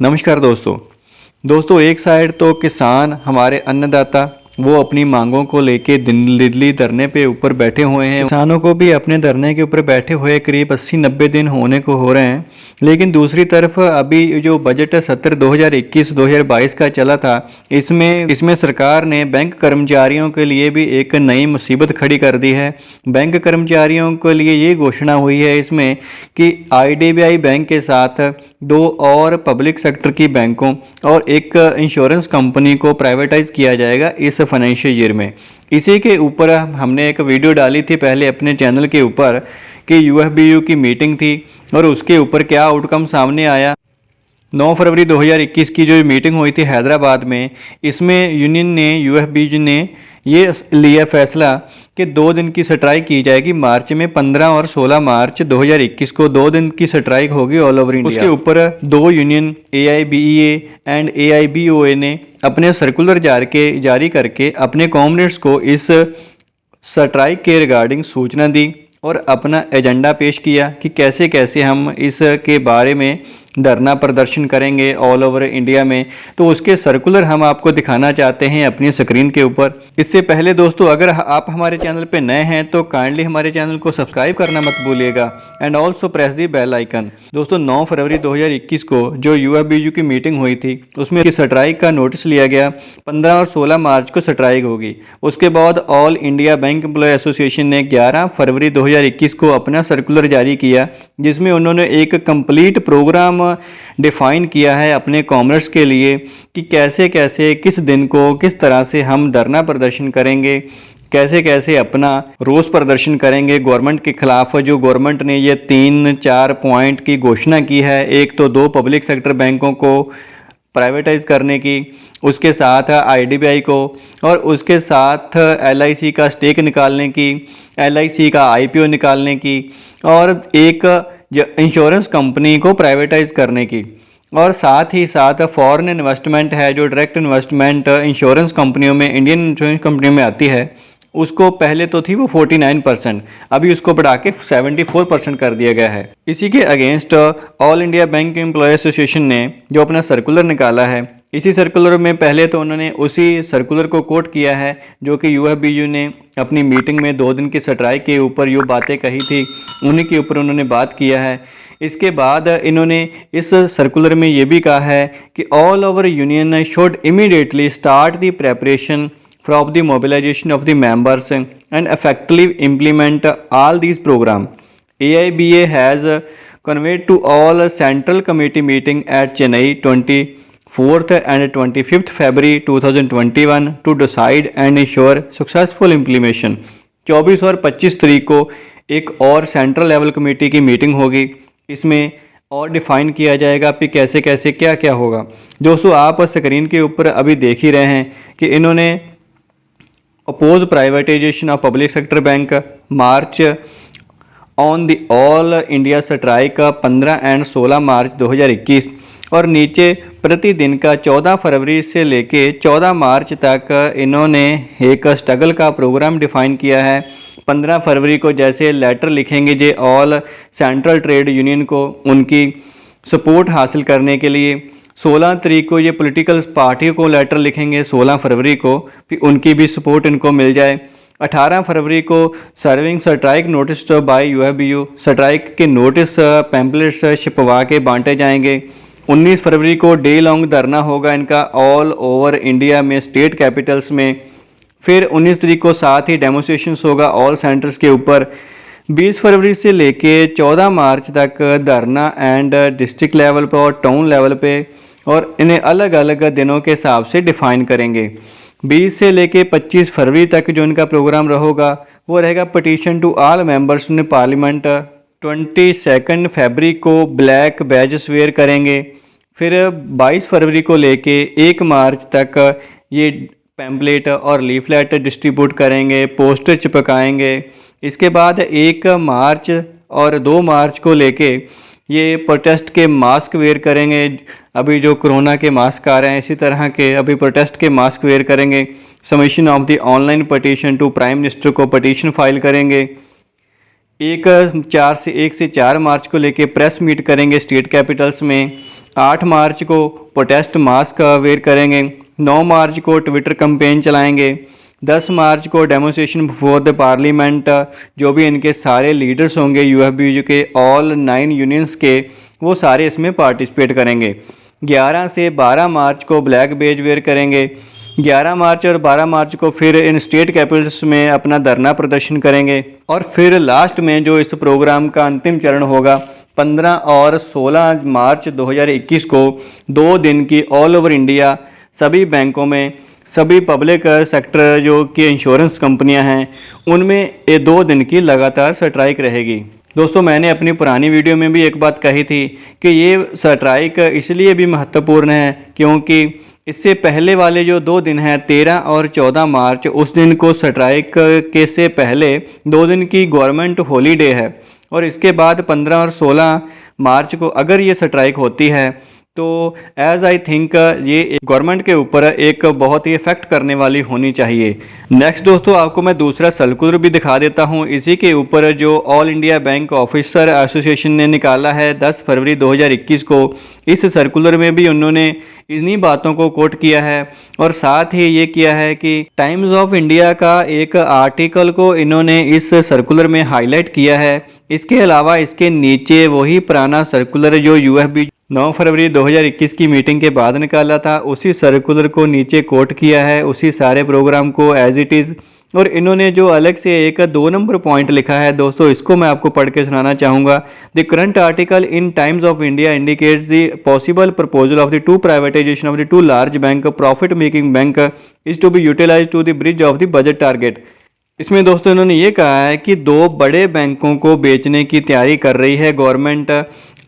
नमस्कार दोस्तों एक साइड तो किसान हमारे अन्नदाता वो अपनी मांगों को लेके दिल्ली धरने पे ऊपर बैठे हुए हैं। किसानों को भी अपने धरने के ऊपर बैठे हुए करीब 80-90 दिन होने को हो रहे हैं। लेकिन दूसरी तरफ अभी जो बजट सत्र 2021-2022 का चला था, इसमें सरकार ने बैंक कर्मचारियों के लिए भी एक नई मुसीबत खड़ी कर दी है। बैंक कर्मचारियों के लिए ये घोषणा हुई है इसमें कि IDBI बैंक के साथ 2 और पब्लिक सेक्टर की बैंकों और एक इंश्योरेंस कंपनी को प्राइवेटाइज किया जाएगा इस फाइनेंशियल ईयर में। इसी के ऊपर हमने एक वीडियो डाली थी पहले अपने चैनल के ऊपर कि UFBU की मीटिंग थी और उसके ऊपर क्या आउटकम सामने आया। 9 फरवरी 2021 की जो मीटिंग हुई थी हैदराबाद में, इसमें यूनियन ने UFBU ने ये लिया फैसला कि 2 दिन की स्ट्राइक की जाएगी मार्च में। 15 और 16 मार्च 2021 को 2 दिन की स्ट्राइक होगी ऑल ओवर इंडिया। उसके ऊपर 2 यूनियन AIBEA एंड AIBOA ने अपने सर्कुलर जारी करके अपने कॉमरेड्स को इस स्ट्राइक के रिगार्डिंग सूचना दी और अपना एजेंडा पेश किया कि कैसे कैसे हम इसके बारे में धरना प्रदर्शन करेंगे ऑल ओवर इंडिया में। तो उसके सर्कुलर हम आपको दिखाना चाहते हैं अपनी स्क्रीन के ऊपर। इससे पहले दोस्तों, अगर आप हमारे चैनल पे नए हैं तो काइंडली हमारे चैनल को सब्सक्राइब करना मत भूलिएगा and also press the bell icon. दोस्तों 9 फरवरी 2021 को जो UFBU की मीटिंग हुई थी उसमें स्ट्राइक का नोटिस लिया गया। 15 और 16 मार्च को स्ट्राइक होगी। उसके बाद All India Bank Employ Association ने 11 फरवरी 2021 को अपना सर्कुलर जारी किया, जिसमें उन्होंने एक कंप्लीट प्रोग्राम डिफाइन किया है अपने कॉमर्स के लिए कि कैसे कैसे किस दिन को किस तरह से हम धरना प्रदर्शन करेंगे, कैसे कैसे अपना रोष प्रदर्शन करेंगे गवर्नमेंट के खिलाफ। जो गवर्नमेंट ने ये 3-4 पॉइंट की घोषणा की है, एक तो 2 पब्लिक सेक्टर बैंकों को प्राइवेटाइज करने की, उसके साथ IDBI को, और उसके साथ LIC का स्टेक निकालने की, LIC का IPO निकालने की, और एक इंश्योरेंस कंपनी को प्राइवेटाइज करने की। और साथ ही साथ फॉरेन इन्वेस्टमेंट है, जो डायरेक्ट इन्वेस्टमेंट इंश्योरेंस कंपनियों में, इंडियन इंश्योरेंस कंपनियों में आती है, उसको पहले तो थी वो 49%, अभी उसको बढ़ा के 74% कर दिया गया है। इसी के against All India Bank Employ Association ने जो अपना सर्कुलर निकाला है, इसी सर्कुलर में पहले तो उन्होंने उसी सर्कुलर को कोट किया है जो कि UFBU ने अपनी मीटिंग में 2 दिन की स्ट्राइक के ऊपर जो बातें कही थी उन्हीं के ऊपर उन्होंने बात किया है। इसके बाद इन्होंने इस सर्कुलर में ये भी कहा है कि all over union should immediately start the preparation for the mobilisation of the members and effectively implement all these program. AIBA has conveyed to all central committee meeting at Chennai 24th and 25th February 2021 to decide and ensure successful implementation. 24 और 25 तारीख को एक और central level committee की meeting होगी। इसमें और define किया जाएगा कि कैसे कैसे क्या क्या होगा। दोस्तों आप स्क्रीन के ऊपर अभी देख ही रहे हैं कि इन्होंने oppose privatisation of public sector bank, march on the all India strike 15 and 16 March 2021, और नीचे प्रतिदिन का 14 फरवरी से लेके 14 मार्च तक इन्होंने एक स्ट्रगल का प्रोग्राम डिफाइन किया है। 15 फरवरी को जैसे लेटर लिखेंगे जे ऑल सेंट्रल ट्रेड यूनियन को उनकी सपोर्ट हासिल करने के लिए। 16 तारीख को ये पॉलिटिकल पार्टियों को लेटर लिखेंगे 16 फरवरी को, फिर उनकी भी सपोर्ट इनको मिल जाए। 18 फरवरी को serving strike notice bye UFBU, strike के नोटिस पैम्पलेट्स छिपवा के बांटे जाएंगे। 19 फरवरी को डे लॉन्ग धरना होगा इनका ऑल ओवर इंडिया में, स्टेट कैपिटल्स में। फिर 19 तारीख को साथ ही डेमोन्स्ट्रेशंस होगा ऑल सेंटर्स के ऊपर। 20 फरवरी से लेके 14 मार्च तक धरना एंड डिस्ट्रिक्ट लेवल पर और टाउन लेवल पे, और इन्हें अलग अलग दिनों के हिसाब से डिफाइन करेंगे। 20 से लेके 25 फरवरी तक जो इनका प्रोग्राम रहेगा वो रहेगा petition to all members in parliament. 22 फरवरी को ब्लैक बैजेस वेयर करेंगे। फिर 22 फरवरी को लेके 1 मार्च तक ये पैम्पलेट और लीफलेट डिस्ट्रीब्यूट करेंगे, पोस्टर चिपकाएंगे। इसके बाद 1 मार्च और 2 मार्च को लेके ये प्रोटेस्ट के मास्क वेयर करेंगे। अभी जो कोरोना के मास्क आ रहे हैं इसी तरह के अभी प्रोटेस्ट के मास्क वेयर करेंगे। Submission of the online petition to prime minister को पटिशन फाइल करेंगे। 1 से 4 मार्च को लेके प्रेस मीट करेंगे स्टेट कैपिटल्स में। 8 मार्च को प्रोटेस्ट मास्क वेयर करेंगे। 9 मार्च को ट्विटर कैंपेन चलाएंगे। 10 मार्च को डेमोन्स्ट्रेशन बिफोर द पार्लियामेंट, जो भी इनके सारे लीडर्स होंगे यूएफबीयू के ऑल 9 यूनियंस के, वो सारे इसमें पार्टिसिपेट करेंगे। 11 से 12 मार्च को ब्लैक बेज वेयर करेंगे। 11 मार्च और 12 मार्च को फिर इन स्टेट कैपिटल्स में अपना धरना प्रदर्शन करेंगे। और फिर लास्ट में जो इस प्रोग्राम का अंतिम चरण होगा 15 और 16 मार्च 2021 को 2 दिन की ऑल ओवर इंडिया सभी बैंकों में, सभी पब्लिक सेक्टर जो कि इंश्योरेंस कंपनियां हैं, उनमें ये 2 दिन की लगातार स्ट्राइक रहेगी। दोस्तों, मैंने अपनी पुरानी वीडियो में भी एक बात कही थी कि ये स्ट्राइक इसलिए भी महत्वपूर्ण है क्योंकि इससे पहले वाले जो 2 दिन हैं 13 और 14 मार्च, उस दिन को स्ट्राइक के से पहले 2 दिन की गवर्नमेंट हॉलीडे है। और इसके बाद 15 और 16 मार्च को अगर ये स्ट्राइक होती है तो एज आई थिंक ये गवर्नमेंट के ऊपर एक बहुत ही इफेक्ट करने वाली होनी चाहिए। नेक्स्ट दोस्तों, आपको मैं दूसरा सर्कुलर भी दिखा देता हूँ। इसी के ऊपर जो all India bank officer association ने निकाला है 10 फरवरी 2021 को, इस सर्कुलर में भी उन्होंने इन्हीं बातों को कोट किया है। और साथ ही ये किया है कि टाइम्स ऑफ इंडिया का एक आर्टिकल को इन्होंने इस सर्कुलर में हाईलाइट किया है। इसके अलावा इसके नीचे वही पुराना सर्कुलर जो यूएफबी 9 फरवरी 2021 की मीटिंग के बाद निकाला था, उसी सर्कुलर को नीचे कोट किया है, उसी सारे प्रोग्राम को एज इट इज़। और इन्होंने जो अलग से एक 2 नंबर पॉइंट लिखा है दोस्तों, इसको मैं आपको पढ़ के सुनाना चाहूँगा। The current article in Times of India indicates the possible proposal of the 2 privatisation of the 2 large bank profit making bank is to be utilise to the bridge of the budget target. इसमें दोस्तों इन्होंने ये कहा है कि 2 बड़े बैंकों को बेचने की तैयारी कर रही है गवर्नमेंट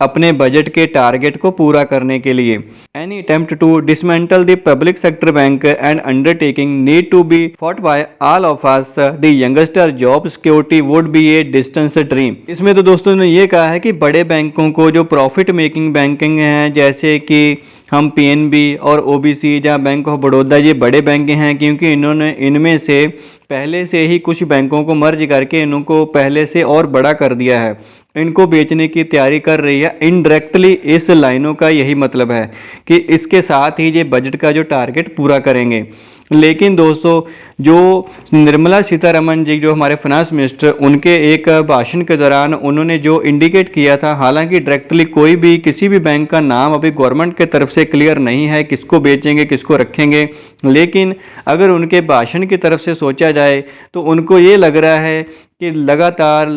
अपने बजट के टारगेट को पूरा करने के लिए। Any attempt to dismantle the public sector bank and undertaking need to be fought by all of us the youngster job security would be a distance dream. इसमें तो दोस्तों ने ये कहा है कि बड़े बैंकों को जो प्रॉफिट मेकिंग बैंकिंग है, जैसे कि हम पीएनबी और ओबीसी या बैंक ऑफ बड़ौदा, ये बड़े बैंक हैं क्योंकि इन्होंने इनमें से पहले से ही कुछ बैंकों को मर्ज करके इनको पहले से और बड़ा कर दिया है, इनको बेचने की तैयारी कर रही है। इनडायरेक्टली इस लाइनों का यही मतलब है कि इसके साथ ही ये बजट का जो टारगेट पूरा करेंगे। लेकिन दोस्तों, जो निर्मला सीतारमण जी जो हमारे फाइनेंस मिनिस्टर, उनके एक भाषण के दौरान उन्होंने जो इंडिकेट किया था, हालांकि डायरेक्टली कोई भी किसी भी बैंक का नाम अभी गवर्नमेंट के तरफ से क्लियर नहीं है किसको बेचेंगे किसको रखेंगे, लेकिन अगर उनके भाषण की तरफ से सोचा जाए तो उनको ये लग रहा है कि लगातार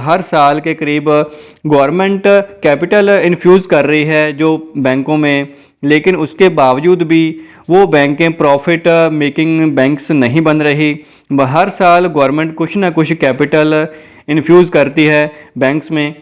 हर साल के करीब गवर्नमेंट कैपिटल इन्फ्यूज़ कर रही है जो बैंकों में, लेकिन उसके बावजूद भी वो बैंकें प्रॉफिट मेकिंग बैंक्स नहीं बन रही। हर साल गवर्नमेंट कुछ ना कुछ कैपिटल इन्फ्यूज़ करती है बैंक्स में,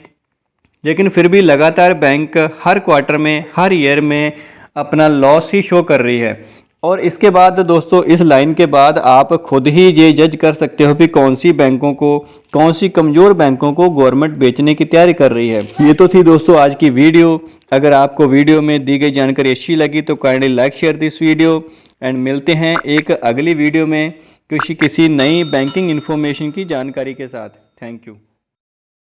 लेकिन फिर भी लगातार बैंक हर क्वार्टर में, हर ईयर में अपना लॉस ही शो कर रही है। और इसके बाद दोस्तों, इस लाइन के बाद आप खुद ही ये जज कर सकते हो कि कौन सी बैंकों को, कौन सी कमज़ोर बैंकों को गवर्नमेंट बेचने की तैयारी कर रही है। ये तो थी दोस्तों आज की वीडियो। अगर आपको वीडियो में दी गई जानकारी अच्छी लगी तो kindly like share this video and मिलते हैं एक अगली वीडियो में किसी नई बैंकिंग इन्फॉर्मेशन की जानकारी के साथ। Thank you.